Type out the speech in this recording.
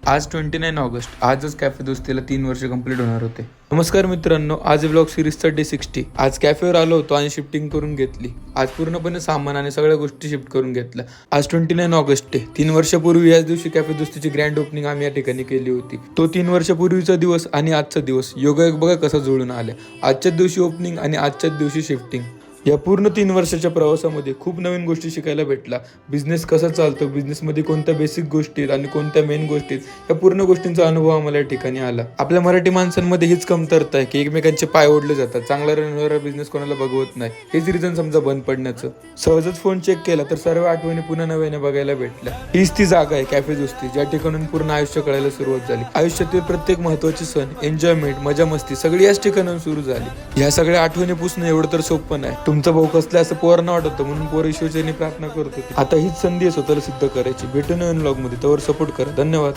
आज 29 ऑगस्ट. आजच कॅफे दोस्तीला 3 वर्ष कंप्लीट होणार होते. नमस्कार मित्रांनो, आज ब्लॉग सिरीजचा डे 60. आज कॅफेवर आलो होतो आणि शिफ्टिंग करून घेतली. आज पूर्णपणे सामान आणि सगळ्या गोष्टी शिफ्ट करून घेतल्या. आज 29 ऑगस्ट आहे. 3 वर्षापूर्वी याच दिवशी कॅफे दोस्तीची ग्रँड ओपनिंग आम्ही या ठिकाणी केली होती. तो 3 वर्षापूर्वीचा दिवस आणि आजचा दिवस योगायोग बघा कसा जुळून आला. आजच्याच दिवशी ओपनिंग आणि आजच्याच दिवशी शिफ्टिंग. या पूर्ण 3 वर्षाच्या प्रवासामध्ये खूप नवीन गोष्टी शिकायला भेटला. बिझनेस कसा चालतो, बिझनेसमध्ये कोणत्या बेसिक गोष्टी आणि कोणत्या मेन गोष्टी, या पूर्ण गोष्टींचा अनुभव आम्हाला या ठिकाणी आला. आपल्या मराठी माणसांमध्ये हीच कमतरता आहे की एकमेकांचे पाय ओढले जातात. चांगला रन होणारा बिझनेस कोणाला बघवत नाही. हेच रिझन समजा बंद पडण्याचं. सहजच फोन चेक केला तर सर्व आठवणी पुन्हा नव्याने बघायला भेटल्या. हीच ती जागा आहे कॅफे दोस्ती, ज्या ठिकाणून पूर्ण आयुष्य कळायला सुरुवात झाली. आयुष्यातील प्रत्येक महत्त्वाचे सण, एन्जॉयमेंट, मजा मस्ती सगळी याच ठिकाणाहून सुरू झाली. ह्या सगळ्या आठवणी पुसणं एवढं तर सोपं नाही. तुमचा भाऊ कसला असं पोरांना वाटत होतं, म्हणून पोर ईश्वरचरणी प्रार्थना करत होते. आता हीच संधी आहे स्वतःला सिद्ध करायची. भेटू नवीन व्लॉग मध्ये, त्यावर सपोर्ट करा. धन्यवाद.